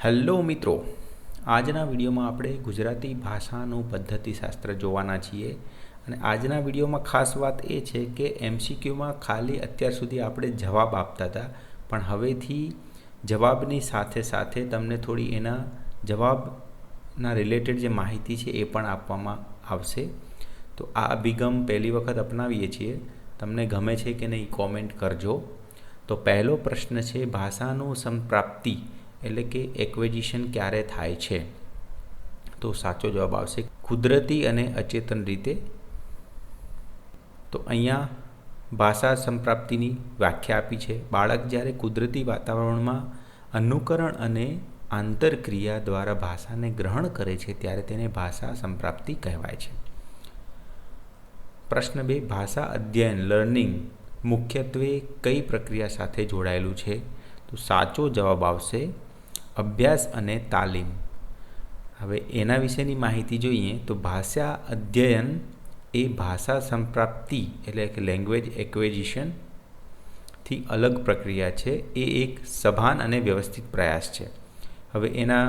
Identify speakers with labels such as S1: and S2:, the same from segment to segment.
S1: Hello મિત્રો, આજના વિડીયોમાં આપણે ગુજરાતી ભાષાનું પદ્ધતિશાસ્ત્ર જોવાના છીએ. અને આજના વિડીયોમાં ખાસ વાત એ છે કે એમસીક્યુમાં ખાલી અત્યાર સુધી આપણે જવાબ આપતા હતા, પણ હવેથી જવાબની સાથે સાથે તમને થોડી એના જવાબના રિલેટેડ જે માહિતી છે એ પણ આપવામાં આવશે. તો આ અભિગમ પહેલી વખત અપનાવીએ છીએ, તમને ગમે છે કે નહીં કોમેન્ટ કરજો. તો પહેલો પ્રશ્ન છે, ભાષાનું સંપ્રાપ્તિ એટલે કે એક્વિઝિશન ક્યારે થાય છે? તો સાચો જવાબ આવશે કુદરતી અને અચેતન રીતે. તો અહીંયા ભાષા સંપ્રાપ્તિની વ્યાખ્યા આપી છે. બાળક જ્યારે કુદરતી વાતાવરણમાં અનુકરણ અને આંતરક્રિયા દ્વારા ભાષાને ગ્રહણ કરે છે ત્યારે તેને ભાષા સંપ્રાપ્તિ કહેવાય છે. પ્રશ્ન 2, ભાષા અધ્યયન લર્નિંગ મુખ્યત્વે કઈ પ્રક્રિયા સાથે જોડાયેલું છે? તો સાચો જવાબ આવશે અભ્યાસ અને તાલીમ. હવે એના વિશેની માહિતી જોઈએ તો ભાષા અધ્યયન એ ભાષા સંપ્રાપ્તિ એટલે કે લેંગ્વેજ એક્વિઝિશનથી અલગ પ્રક્રિયા છે. એ એક સભાન અને વ્યવસ્થિત પ્રયાસ છે. હવે એના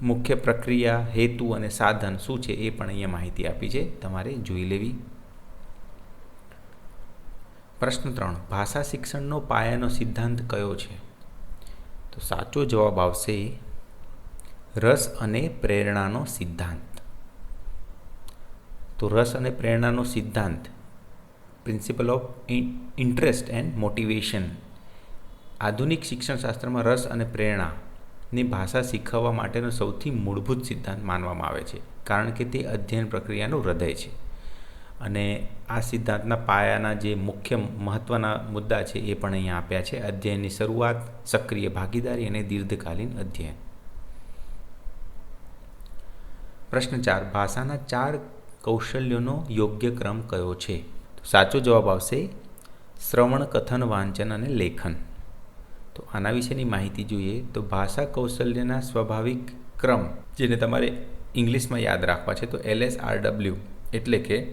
S1: મુખ્ય પ્રક્રિયા, હેતુ અને સાધન શું છે એ પણ અહીંયા માહિતી આપી છે, તમારે જોઈ લેવી. પ્રશ્ન 3, ભાષા શિક્ષણનો પાયાનો સિદ્ધાંત કયો છે? તો સાચો જવાબ આવશે રસ અને પ્રેરણાનો સિદ્ધાંત. તો રસ અને પ્રેરણાનો સિદ્ધાંત, principal of interest and motivation. આધુનિક શિક્ષણશાસ્ત્રમાં રસ અને પ્રેરણાની ભાષા શીખવવા માટેનો સૌથી મૂળભૂત સિદ્ધાંત માનવામાં આવે છે, કારણ કે તે અધ્યયન પ્રક્રિયાનું હૃદય છે. અને આ સિદ્ધાંતના પાયાના જે મુખ્ય મહત્ત્વના મુદ્દા છે એ પણ અહીંયા આપ્યા છે. અધ્યયનની શરૂઆત, સક્રિય ભાગીદારી અને દીર્ઘકાલીન અધ્યયન. પ્રશ્ન 4, ભાષાના 4 કૌશલ્યોનો યોગ્ય ક્રમ કયો છે? તો સાચો જવાબ આવશે શ્રવણ, કથન, વાંચન અને લેખન. તો આના વિશેની માહિતી જોઈએ તો ભાષા કૌશલ્યના સ્વાભાવિક ક્રમ, જેને તમારે ઇંગ્લિશમાં યાદ રાખવા છે, તો LSRW એટલે કે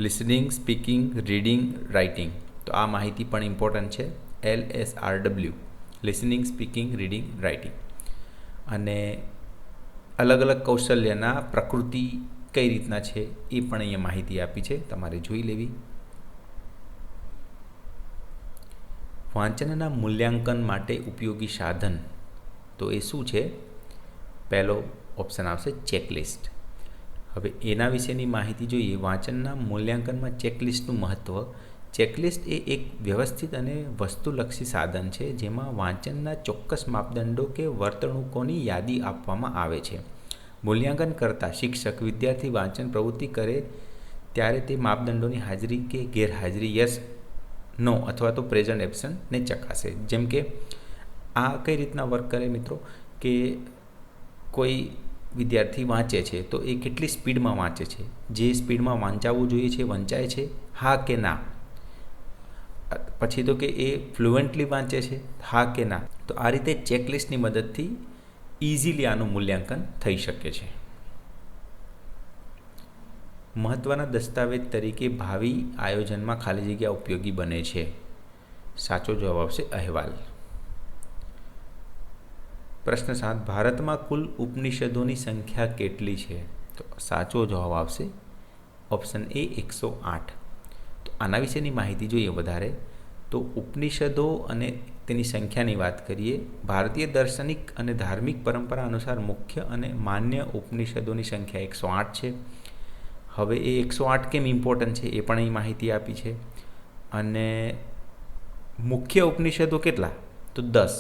S1: લિસનિંગ, સ્પીકિંગ, રીડિંગ, રાઇટિંગ. તો આ માહિતી પણ ઇમ્પોર્ટન્ટ છે. LSRW listening, speaking, reading, writing. અને અલગ અલગ કૌશલ્યના પ્રકૃતિ કઈ રીતના છે એ પણ અહીંયા માહિતી આપી છે, તમારે જોઈ લેવી. વાંચનના મૂલ્યાંકન માટે ઉપયોગી સાધન, તો એ શું છે? પહેલો ઓપ્શન આવશે ચેકલિસ્ટ. હવે એના વિશેની માહિતી જોઈએ. વાંચનના મૂલ્યાંકનમાં ચેકલિસ્ટનું મહત્ત્વ. ચેકલિસ્ટ એ એક વ્યવસ્થિત અને વસ્તુલક્ષી સાધન છે જેમાં વાંચનના ચોક્કસ માપદંડો કે વર્તણૂકોની યાદી આપવામાં આવે છે. મૂલ્યાંકન કરતા શિક્ષક વિદ્યાર્થી વાંચન પ્રવૃત્તિ કરે ત્યારે તે માપદંડોની હાજરી કે ગેરહાજરી, યસ, નો અથવા તો પ્રેઝન્ટ એબ્સન્ટને ચકાસે. જેમ કે આ કઈ રીતના વર્ક કરે મિત્રો, કે કોઈ વિદ્યાર્થી વાંચે છે તો એ કેટલી સ્પીડમાં વાંચે છે, જે સ્પીડમાં વાંચાવવું જોઈએ છે વંચાય છે, હા કે ના. પછી તો કે એ ફ્લુએન્ટલી વાંચે છે, હા કે ના. તો આ રીતે ચેકલિસ્ટની મદદથી ઇઝીલી આનું મૂલ્યાંકન થઈ શકે છે. મહત્ત્વના દસ્તાવેજ તરીકે ભાવિ આયોજનમાં ખાલી જગ્યા ઉપયોગી બને છે. સાચો જવાબ આવશે અહેવાલ. પ્રશ્ન 7, ભારતમાં કુલ ઉપનિષદોની સંખ્યા કેટલી છે? તો સાચો જવાબ આવશે ઓપ્શન એ 108. તો આના વિશેની માહિતી જોઈએ વધારે તો ઉપનિષદો અને તેની સંખ્યાની વાત કરીએ. ભારતીય દાર્શનિક અને ધાર્મિક પરંપરા અનુસાર મુખ્ય અને માન્ય ઉપનિષદોની સંખ્યા 108 છે. હવે એ 108 કેમ ઇમ્પોર્ટન્ટ છે એ પણ અહીં માહિતી આપી છે. અને મુખ્ય ઉપનિષદો કેટલા? તો 10.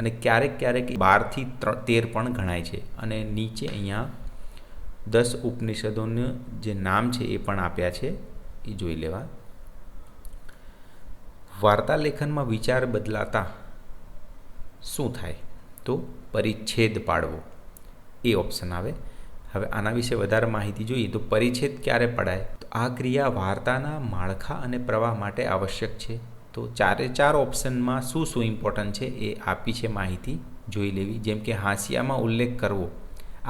S1: અને ક્યારેક ક્યારેક 12 થી 13 પણ ગણાય છે. અને નીચે અહીંયા 10 ઉપનિષદોનું જે નામ છે એ પણ આપ્યા છે, એ જોઈ લેવા. વાર્તા લેખનમાં વિચાર બદલાતા શું થાય? તો પરિચ્છેદ પાડવો એ ઓપ્શન આવે. હવે આના વિશે વધારે માહિતી જોઈએ તો પરિચ્છેદ ક્યારે પડાય? તો આ ક્રિયા વાર્તાના માળખા અને પ્રવાહ માટે આવશ્યક છે. તો 4 ઓપ્શનમાં શું શું ઇમ્પોર્ટન્ટ છે એ આપી છે, માહિતી જોઈ લેવી. જેમ કે હાંસિયામાં ઉલ્લેખ કરવો,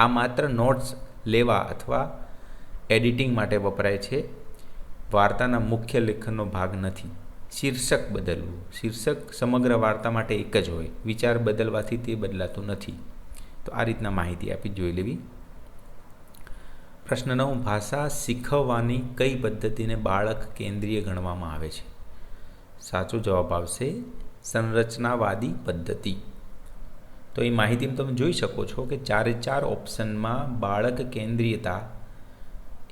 S1: આ માત્ર નોટ્સ લેવા અથવા એડિટિંગ માટે વપરાય છે, વાર્તાના મુખ્ય લેખનનો ભાગ નથી. શીર્ષક બદલવું, શીર્ષક સમગ્ર વાર્તા માટે એક જ હોય, વિચાર બદલવાથી તે બદલાતું નથી. તો આ રીતના માહિતી આપી જોઈ લેવી. પ્રશ્ન 9, ભાષા શીખવવાની કઈ પદ્ધતિને બાળક કેન્દ્રીય ગણવામાં આવે છે? સાચો જવાબ આવશે સંરચનાવાદી પદ્ધતિ. તો એ માહિતીમાં તમે જોઈ શકો છો કે 4 ઓપ્શનમાં બાળક કેન્દ્રીયતા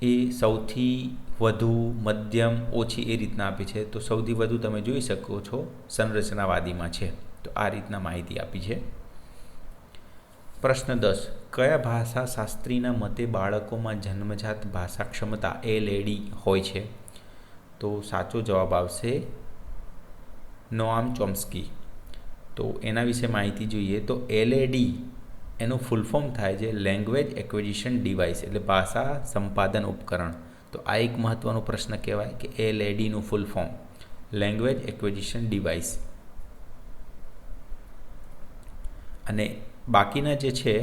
S1: એ સૌથી વધુ, મધ્યમ, ઓછી એ રીતના આપી છે. તો સૌથી વધુ તમે જોઈ શકો છો સંરચનાવાદીમાં છે. તો આ રીતના માહિતી આપી છે. પ્રશ્ન 10, કયા ભાષાશાસ્ત્રીના મતે બાળકોમાં જન્મજાત ભાષા ક્ષમતા LAD હોય છે? તો સાચો જવાબ આવશે નોઆમ ચોમ્સ્કી. તો એના વિશે માહિતી જોઈએ તો LAD એનું ફૂલ ફોર્મ થાય છે લેંગ્વેજ એક્વિઝિશન ડિવાઇસ, એટલે ભાષા સંપાદન ઉપકરણ. તો આ એક મહત્ત્વનો પ્રશ્ન કહેવાય કે LADનું full form language acquisition device. અને બાકીના જે છે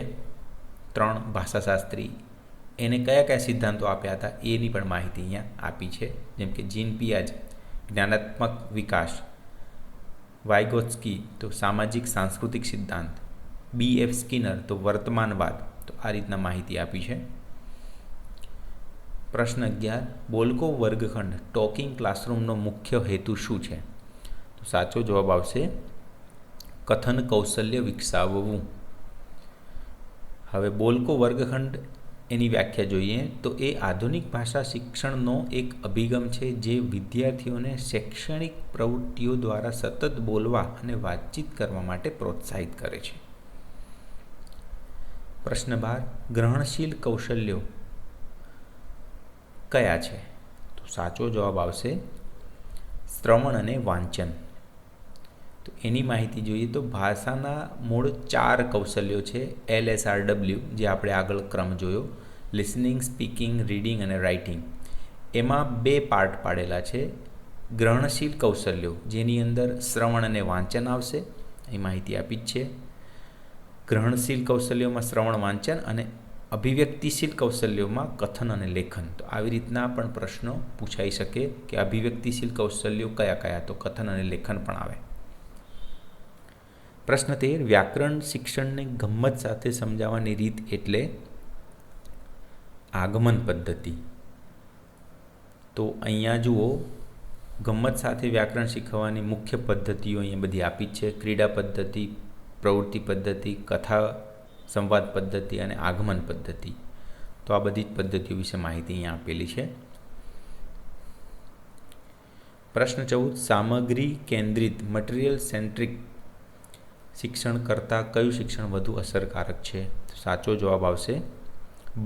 S1: 3 ભાષાશાસ્ત્રી એને કયા કયા સિદ્ધાંતો આપ્યા હતા એની પણ માહિતી અહીંયા આપી છે. જેમ કે જીન પિયાજ જ્ઞાનાત્મક વિકાસ, વાઇગોત્સ્કી તો સામાજિક સાંસ્કૃતિક સિદ્ધાંત, BF સ્કિનર તો વર્તમાનવાદ. તો આ રીતના માહિતી આપી છે. પ્રશ્ન 11, બોલકો વર્ગખંડ ટોકિંગ ક્લાસરૂમનો મુખ્ય હેતુ શું છે? તો સાચો જવાબ આવશે કથન કૌશલ્ય વિકસાવવું. હવે બોલકો વર્ગખંડ એની વ્યાખ્યા જોઈએ તો એ આધુનિક ભાષા શિક્ષણનો એક અભિગમ છે જે વિદ્યાર્થીઓને શૈક્ષણિક પ્રવૃત્તિઓ દ્વારા સતત બોલવા અને વાતચીત કરવા માટે પ્રોત્સાહિત કરે છે. પ્રશ્ન 12, ગ્રહણશીલ કૌશલ્યો કયા છે? તો સાચો જવાબ આવશે શ્રવણ અને વાંચન. તો એની માહિતી જોઈએ તો ભાષાના મૂળ 4 કૌશલ્યો છે LSRW, જે આપણે આગળ ક્રમ જોયો, લિસનિંગ, સ્પીકિંગ, રીડિંગ અને રાઇટિંગ. એમાં 2 પાર્ટ પાડેલા છે. ગ્રહણશીલ કૌશલ્યો જેની અંદર શ્રવણ અને વાંચન આવશે, એ માહિતી આપી જ છે. ગ્રહણશીલ કૌશલ્યોમાં શ્રવણ, વાંચન, અને અભિવ્યક્તિશીલ કૌશલ્યોમાં કથન અને લેખન. તો આવી રીતના પણ પ્રશ્નો પૂછાઈ શકે કે અભિવ્યક્તિશીલ કૌશલ્યો કયા કયા? તો કથન અને લેખન પણ આવે. પ્રશ્ન 13, વ્યાકરણ શિક્ષણને ગમ્મત સાથે સમજાવવાની રીત એટલે આગમન પદ્ધતિ. તો અહીંયા જુઓ, ગમ્મત સાથે વ્યાકરણ શીખવવાની મુખ્ય પદ્ધતિઓ અહીંયા બધી આપી જ છે. ક્રીડા પદ્ધતિ, પ્રવૃત્તિ પદ્ધતિ, કથા સંવાદ પદ્ધતિ અને આગમન પદ્ધતિ. તો આ બધી જ પદ્ધતિઓ વિશે માહિતી અહીંયા આપેલી છે. પ્રશ્ન 14, સામગ્રી કેન્દ્રિત મટીરિયલ સેન્ટ્રિક શિક્ષણ કરતાં કયું શિક્ષણ વધુ અસરકારક છે? તો સાચો જવાબ આવશે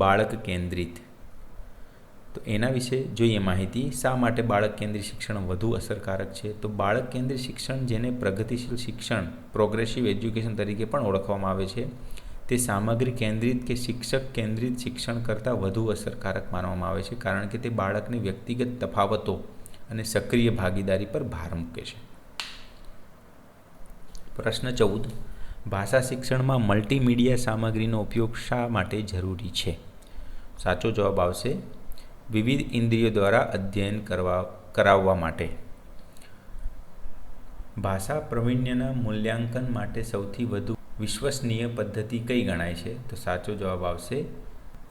S1: બાળક કેન્દ્રિત. તો એના વિશે જોઈએ માહિતી. શા માટે બાળક કેન્દ્રિત શિક્ષણ વધુ અસરકારક છે? તો બાળક કેન્દ્રિત શિક્ષણ, જેને પ્રગતિશીલ શિક્ષણ, પ્રોગ્રેસિવ એજ્યુકેશન તરીકે પણ ઓળખવામાં આવે છે, તે સામગ્રી કેન્દ્રિત કે શિક્ષક કેન્દ્રિત શિક્ષણ કરતાં વધુ અસરકારક માનવામાં આવે છે, કારણ કે તે બાળકની વ્યક્તિગત તફાવતો અને સક્રિય ભાગીદારી પર ભાર મૂકે છે. પ્રશ્ન 14, ભાષા શિક્ષણમાં મલ્ટીમીડિયા સામગ્રીનો ઉપયોગ શા માટે જરૂરી છે? સાચો જવાબ આવશે વિવિધ ઇન્દ્રિયો દ્વારા અધ્યયન કરાવવા માટે. ભાષા પ્રાવીણ્યના મૂલ્યાંકન માટે સૌથી વધુ વિશ્વસનીય પદ્ધતિ કઈ ગણાય છે? તો સાચો જવાબ આવશે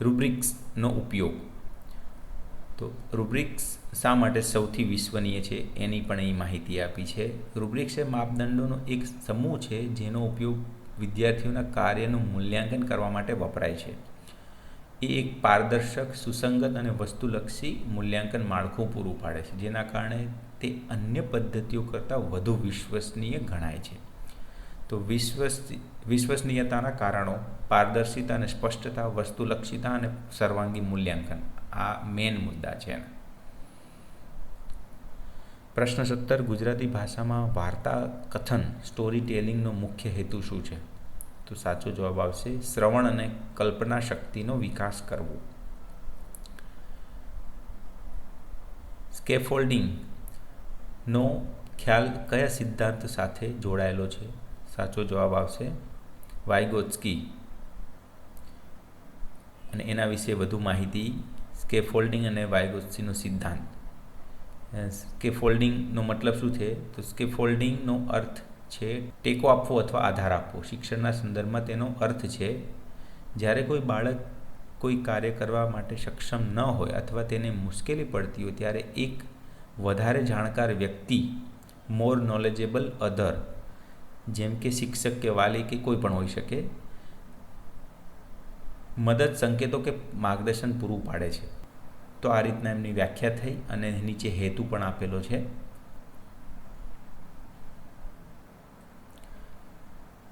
S1: રૂબ્રિક્સનો ઉપયોગ. તો રૂબ્રિક્સ શા માટે સૌથી વિશ્વસનીય છે એની પણ અહીં માહિતી આપી છે. રૂબ્રિક્સ એ માપદંડોનો એક સમૂહ છે જેનો ઉપયોગ વિદ્યાર્થીઓના કાર્યનું મૂલ્યાંકન કરવા માટે વપરાય છે. એ એક પારદર્શક, સુસંગત અને વસ્તુલક્ષી મૂલ્યાંકન માળખું પૂરું પાડે છે, જેના કારણે તે અન્ય પદ્ધતિઓ કરતાં વધુ વિશ્વસનીય ગણાય છે. તો વિશ્વસનીયતાના કારણો પારદર્શિતા અને સ્પષ્ટતા, વસ્તુલક્ષિતા અને સર્વાંગી મૂલ્યાંકન, આ મેઇન મુદ્દા છે. પ્રશ્ન 17, ગુજરાતી ભાષામાં વાર્તા કથન, સ્ટોરી ટેલિંગનો મુખ્ય હેતુ શું છે? તો સાચો જવાબ આવશે શ્રવણ અને કલ્પના શક્તિનો વિકાસ કરવો. સ્કેફોલ્ડિંગનો ખ્યાલ કયા સિદ્ધાંત સાથે જોડાયેલો છે? સાચો જવાબ આવશે વાઇગોત્સ્કી. અને એના વિશે વધુ માહિતી, સ્કેફોલ્ડિંગ અને વાઇગોત્સ્કીનો સિદ્ધાંત. સ્કેફોલ્ડિંગનો મતલબ શું છે? તો સ્કેફોલ્ડિંગનો અર્થ છે ટેકો આપવો અથવા આધાર આપવો. શિક્ષણના સંદર્ભમાં તેનો અર્થ છે જ્યારે કોઈ બાળક કોઈ કાર્ય કરવા માટે સક્ષમ ન હોય અથવા તેને મુશ્કેલી પડતી હોય ત્યારે એક વધારે જાણકાર વ્યક્તિ, મોર નોલેજેબલ અધર, જેમ કે શિક્ષક કે વાલી કે કોઈ પણ હોઈ શકે, મદદ, સંકેતો કે માર્ગદર્શન પૂરું પાડે છે. તો આ રીતના એમની વ્યાખ્યા થઈ અને નીચે હેતુ પણ આપેલો છે.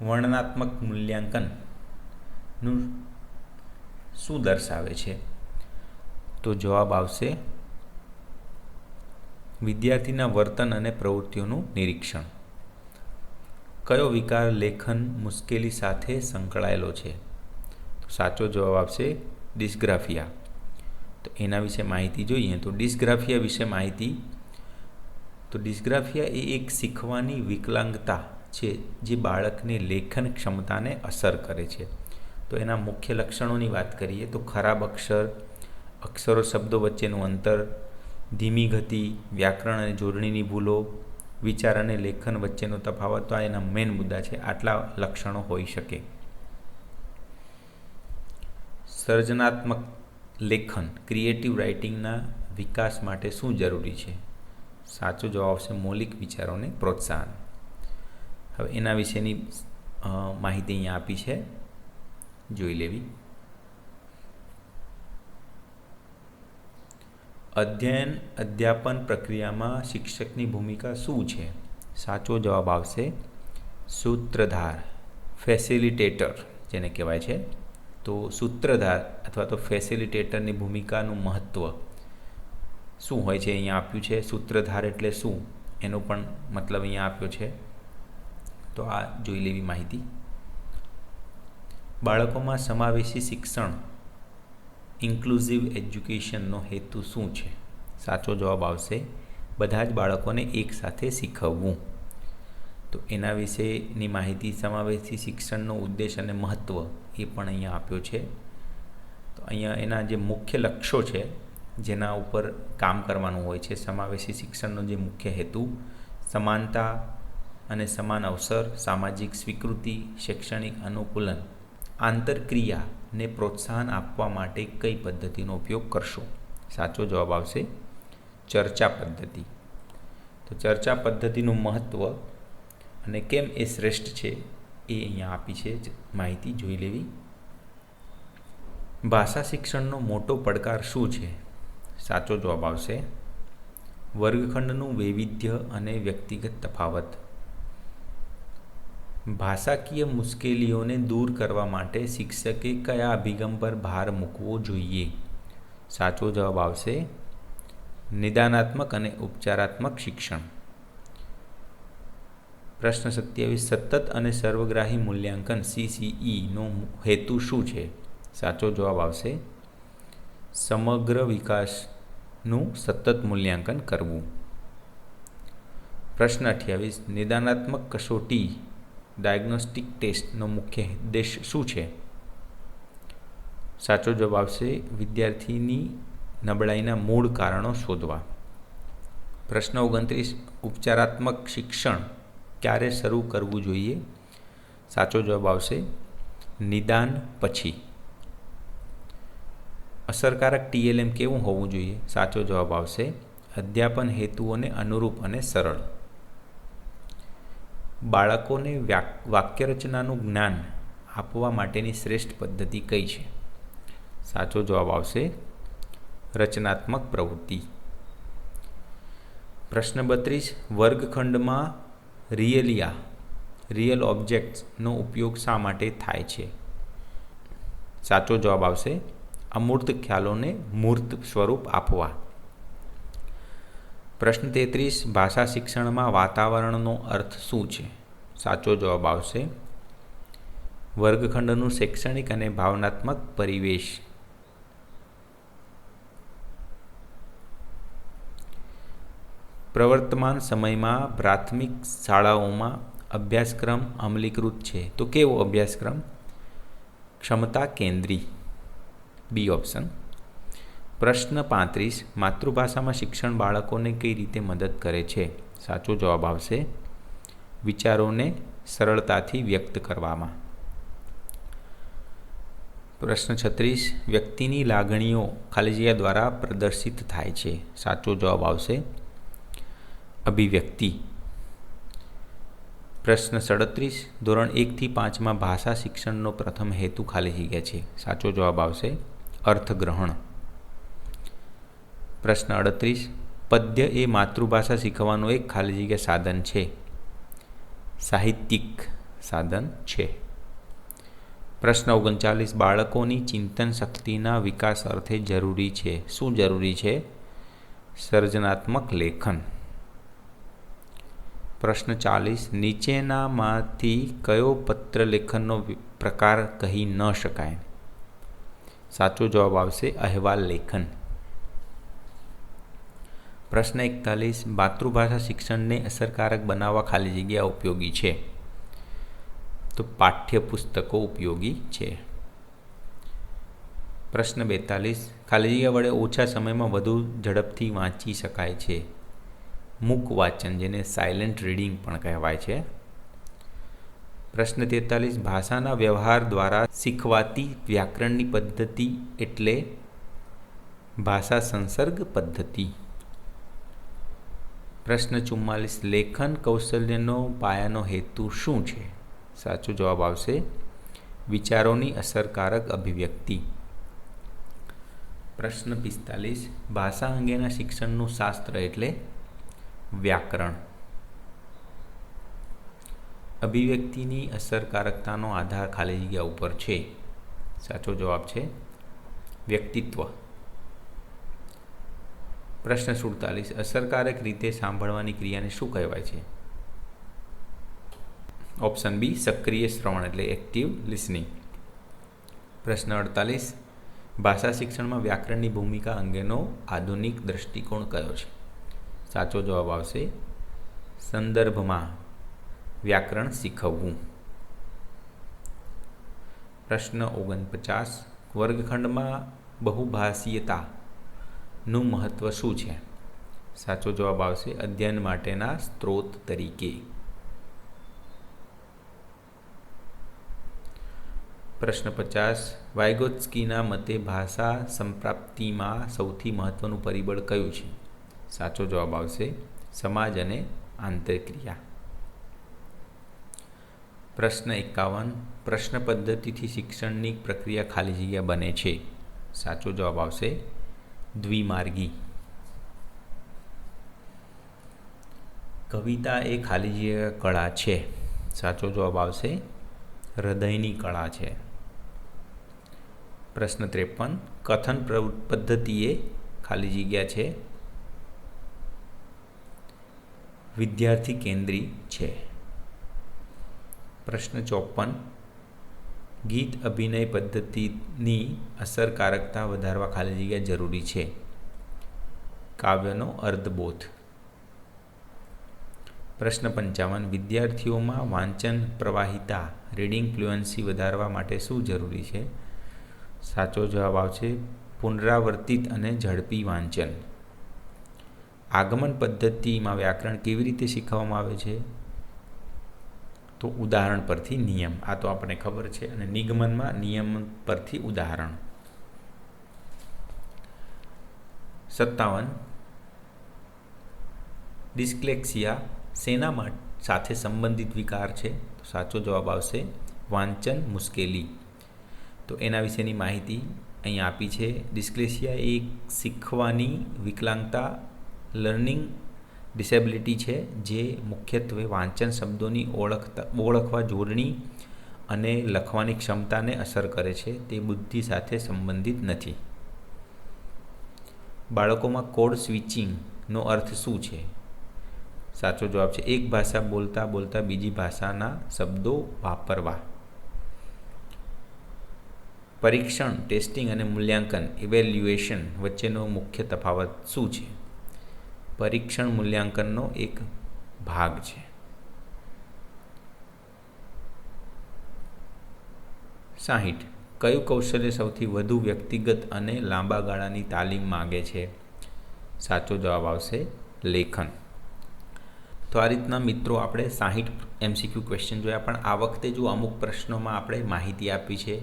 S1: વર્ણનાત્મક મૂલ્યાંકનનું શું દર્શાવે છે? તો જવાબ આવશે વિદ્યાર્થીના વર્તન અને પ્રવૃત્તિઓનું નિરીક્ષણ. કયો વિકાર લેખન મુશ્કેલી સાથે સંકળાયેલો છે? તો સાચો જવાબ આવશે ડિસ્ગ્રાફિયા. તો એના વિશે માહિતી જોઈએ તો ડિસ્ગ્રાફિયા વિશે માહિતી. તો ડિસ્ગ્રાફિયા એ એક શીખવાની વિકલાંગતા છે જે બાળકની લેખન ક્ષમતાને અસર કરે છે. તો એના મુખ્ય લક્ષણોની વાત કરીએ તો ખરાબ અક્ષરો શબ્દો વચ્ચેનું અંતર, ધીમી ગતિ, વ્યાકરણ અને જોડણીની ભૂલો, વિચાર અને લેખન વચ્ચેનો તફાવત. તો આ એના મેઇન મુદ્દા છે. આટલા લક્ષણો હોઈ શકે. સર્જનાત્મક લેખન ક્રિએટિવ રાઇટિંગના વિકાસ માટે શું જરૂરી છે? સાચો જવાબ આવશે મૌલિક વિચારોને પ્રોત્સાહન. હવે એના વિશેની માહિતી અહીંયા આપી છે, જોઈ લેવી. અધ્યાપન પ્રક્રિયામાં શિક્ષકની ભૂમિકા શું છે? સાચો જવાબ આવશે સૂત્રધાર, ફેસિલિટેટર જેને કહેવાય છે. તો સૂત્રધાર અથવા તો ફેસિલિટેટરની ભૂમિકાનું મહત્ત્વ શું હોય છે અહીંયા આપ્યું છે. સૂત્રધાર એટલે શું એનો પણ મતલબ અહીંયા આપ્યો છે. તો આ જોઈ લેવી માહિતી. બાળકોમાં સમાવેશી શિક્ષણ ઇન્ક્લુઝિવ એજ્યુકેશનનો હેતુ શું છે? સાચો જવાબ આવશે બધા જ બાળકોને એકસાથે શીખવવું. તો એના વિશેની માહિતી, સમાવેશી શિક્ષણનો ઉદ્દેશ અને મહત્ત્વ એ પણ અહીંયા આપ્યો છે. તો અહીંયા એના જે મુખ્ય લક્ષ્યો છે જેના ઉપર કામ કરવાનું હોય છે. સમાવેશી શિક્ષણનો જે મુખ્ય હેતુ સમાનતા અને સમાન અવસર, સામાજિક સ્વીકૃતિ, શૈક્ષણિક અનુકૂલન, આંતરક્રિયાને પ્રોત્સાહન આપવા માટે કઈ પદ્ધતિનો ઉપયોગ કરશો? સાચો જવાબ આવશે ચર્ચા પદ્ધતિ. તો ચર્ચા પદ્ધતિનું મહત્ત્વ અને કેમ એ શ્રેષ્ઠ છે એ અહીંયા આપી છે માહિતી, જોઈ લેવી. ભાષા શિક્ષણનો મોટો પડકાર શું છે? સાચો જવાબ આવશે વર્ગખંડનું વૈવિધ્ય અને વ્યક્તિગત તફાવત. ભાષાકીય મુશ્કેલીઓને દૂર કરવા માટે શિક્ષકે કયા અભિગમ પર ભાર મૂકવો જોઈએ? સાચો જવાબ આવશે નિદાનાત્મક અને ઉપચારાત્મક શિક્ષણ. પ્રશ્ન 27 સતત અને સર્વગ્રાહી મૂલ્યાંકન CCEનો હેતુ શું છે? સાચો જવાબ આવશે સમગ્ર વિકાસનું સતત મૂલ્યાંકન કરવું. પ્રશ્ન 28 નિદાનાત્મક કસોટી ડાયગ્નોસ્ટિક ટેસ્ટનો મુખ્ય ઉદ્દેશ શું છે? સાચો જવાબ આવશે વિદ્યાર્થીની નબળાઈના મૂળ કારણો શોધવા. પ્રશ્ન 29 ઉપચારાત્મક શિક્ષણ ક્યારે શરૂ કરવું જોઈએ? સાચો જવાબ આવશે નિદાન પછી. અસરકારક TLM કેવું હોવું જોઈએ? સાચો જવાબ આવશે અધ્યાપન હેતુઓને અનુરૂપ અને સરળ. બાળકોને વાક્યરચનાનું જ્ઞાન આપવા માટેની શ્રેષ્ઠ પદ્ધતિ કઈ છે? સાચો જવાબ આવશે રચનાત્મક પ્રવૃત્તિ. પ્રશ્ન 32 વર્ગખંડમાં રિયલ ઓબ્જેક્ટ્સનો ઉપયોગ શા માટે થાય છે? સાચો જવાબ આવશે અમૂર્ત ખ્યાલોને મૂર્ત સ્વરૂપ આપવા. પ્રશ્ન 33 ભાષા શિક્ષણમાં વાતાવરણનો અર્થ શું છે? સાચો જવાબ આવશે વર્ગખંડનું શૈક્ષણિક અને ભાવનાત્મક પરિવેશ. પ્રવર્તમાન સમયમાં પ્રાથમિક શાળાઓમાં અભ્યાસક્રમ અમલીકૃત છે તો કેવો અભ્યાસક્રમ? ક્ષમતા કેન્દ્રી, બી ઓપ્શન. પ્રશ્ન 35 માતૃભાષામાં શિક્ષણ બાળકોને કઈ રીતે મદદ કરે છે? સાચો જવાબ આવશે વિચારોને સરળતાથી વ્યક્ત કરવામાં. પ્રશ્ન 36. વ્યક્તિની લાગણીઓ ખાલી જગ્યા દ્વારા પ્રદર્શિત થાય છે. સાચો જવાબ આવશે અભિવ્યક્તિ. પ્રશ્ન 37. ધોરણ 1 થી 5માં ભાષા શિક્ષણનો પ્રથમ હેતુ ખાલી જગ્યા છે. સાચો જવાબ આવશે અર્થગ્રહણ. પ્રશ્ન 38. પદ્ય એ માતૃભાષા શીખવાનું એક ખાલી જગ્યા સાધન છે. સાહિત્યિક સાધન છે. પ્રશ્ન 39. બાળકોની ચિંતન શક્તિના વિકાસ અર્થે જરૂરી છે. શું જરૂરી છે? સર્જનાત્મક લેખન. પ્રશ્ન 40. નીચેનામાંથી કયો પત્ર લેખનનો પ્રકાર કહી ન શકાય? સાચો જવાબ આવશે અહેવાલ લેખન. પ્રશ્ન 41. માતૃભાષા શિક્ષણને અસરકારક બનાવવા ખાલી જગ્યા ઉપયોગી છે. તો પાઠ્યપુસ્તકો ઉપયોગી છે. પ્રશ્ન 42. ખાલી જગ્યા વડે ઓછા સમયમાં વધુ ઝડપથી વાંચી શકાય છે. મૂક વાંચન, જેને સાયલેન્ટ રીડિંગ પણ કહેવાય છે. પ્રશ્ન 43. ભાષાના વ્યવહાર દ્વારા શીખવાતી વ્યાકરણની પદ્ધતિ એટલે ભાષા સંસર્ગ પદ્ધતિ. પ્રશ્ન 44. લેખન કૌશલ્યનો પાયાનો હેતુ શું છે? સાચો જવાબ આવશે વિચારોની અસરકારક અભિવ્યક્તિ. પ્રશ્ન 45. ભાષા અંગેના શિક્ષણનું શાસ્ત્ર એટલે વ્યાકરણ. અભિવ્યક્તિની અસરકારકતાનો આધાર ખાલી જગ્યા ઉપર છે. સાચો જવાબ છે વ્યક્તિત્વ. પ્રશ્ન 47. અસરકારક રીતે સાંભળવાની ક્રિયાને શું કહેવાય છે? ઓપ્શન બી સક્રિય શ્રવણ એટલે એક્ટિવ લિસનિંગ. પ્રશ્ન 48. ભાષા શિક્ષણમાં વ્યાકરણની ભૂમિકા અંગેનો આધુનિક દ્રષ્ટિકોણ કયો છે? સાચો જવાબ આવશે સંદર્ભમાં વ્યાકરણ શીખવવું. પ્રશ્ન 49. વર્ગખંડમાં બહુભાષીયતાનું મહત્ત્વ શું છે? સાચો જવાબ આવશે અધ્યયન માટેના સ્ત્રોત તરીકે. પ્રશ્ન 50. વાઇગોત્સ્કીના મતે ભાષા સંપ્રાપ્તિમાં સૌથી મહત્ત્વનું પરિબળ કયું છે? સાચો જવાબ આવશે સમાજ અને આંતરક્રિયા. પ્રશ્ન 51. પ્રશ્ન પદ્ધતિથી શિક્ષણની પ્રક્રિયા ખાલી જગ્યા બને છે. સાચો જવાબ આવશે દ્વિમાર્ગી. કવિતા એ ખાલી જગ્યા કળા છે. સાચો જવાબ આવશે હૃદયની કળા છે. પ્રશ્ન 53. કથન પદ્ધતિ એ ખાલી જગ્યા છે વિદ્યાર્થી કેન્દ્રી છે. પ્રશ્ન 54. ગીત અભિનય પદ્ધતિની અસરકારકતા વધારવા ખાલી જગ્યા જરૂરી છે. કાવ્યનો અર્ધબોધ. પ્રશ્ન 55. વિદ્યાર્થીઓમાં વાંચન પ્રવાહિતા રીડિંગ ફ્લુએન્સી વધારવા માટે શું જરૂરી છે? સાચો જવાબ આવશે પુનરાવર્તિત અને ઝડપી વાંચન. આગમન પદ્ધતિમાં વ્યાકરણ કેવી રીતે શીખવવામાં આવે છે? તો ઉદાહરણ પરથી નિયમ. આ તો આપણને ખબર છે. અને નિગમનમાં નિયમ પરથી ઉદાહરણ. 57. ડિસ્લેક્સિયા શેના સાથે સંબંધિત વિકાર છે? તો સાચો જવાબ આવશે વાંચન મુશ્કેલી. તો એના વિશેની માહિતી અહીં આપી છે. ડિસ્લેક્સિયા એક શીખવાની વિકલાંગતા લર્નિંગ ડિસેબિલિટી છે જે મુખ્યત્વે વાંચન શબ્દોની ઓળખવા જોડણી અને લખવાની ક્ષમતાને અસર કરે છે. તે બુદ્ધિ સાથે સંબંધિત નથી. બાળકોમાં કોડ સ્વિચિંગનો અર્થ શું છે? સાચો જવાબ છે એક ભાષા બોલતા બોલતા બીજી ભાષાના શબ્દો વાપરવા. પરીક્ષણ ટેસ્ટિંગ અને મૂલ્યાંકન ઇવેલ્યુએશન વચ્ચેનો મુખ્ય તફાવત શું છે? પરીક્ષણ મૂલ્યાંકનનો એક ભાગ છે. 60. કયું કૌશલ્ય સૌથી વધુ વ્યક્તિગત અને લાંબા ગાળાની તાલીમ માગે છે? સાચો જવાબ આવશે લેખન. તો આ રીતના મિત્રો આપણે 60 MCQ ક્વેશ્ચન જોયા, પણ આ વખતે જો અમુક પ્રશ્નોમાં આપણે માહિતી આપી છે,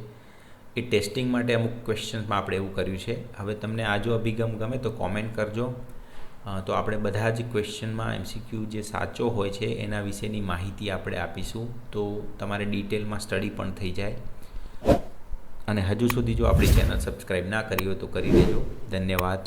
S1: એ ટેસ્ટિંગ માટે અમુક ક્વેશ્ચન્સમાં આપણે એવું કર્યું છે. હવે તમને આ જો અભિગમ ગમે તો કોમેન્ટ કરજો. તો આપણે બધા જ ક્વેશ્ચનમાં MCQ જે સાચો હોય છે એના વિશેની માહિતી આપણે આપીશું, તો તમારે ડિટેલમાં સ્ટડી પણ થઈ જાય. અને હજુ સુધી જો આપણી ચેનલ સબસ્ક્રાઈબ ના કરી હોય તો કરી દેજો. ધન્યવાદ.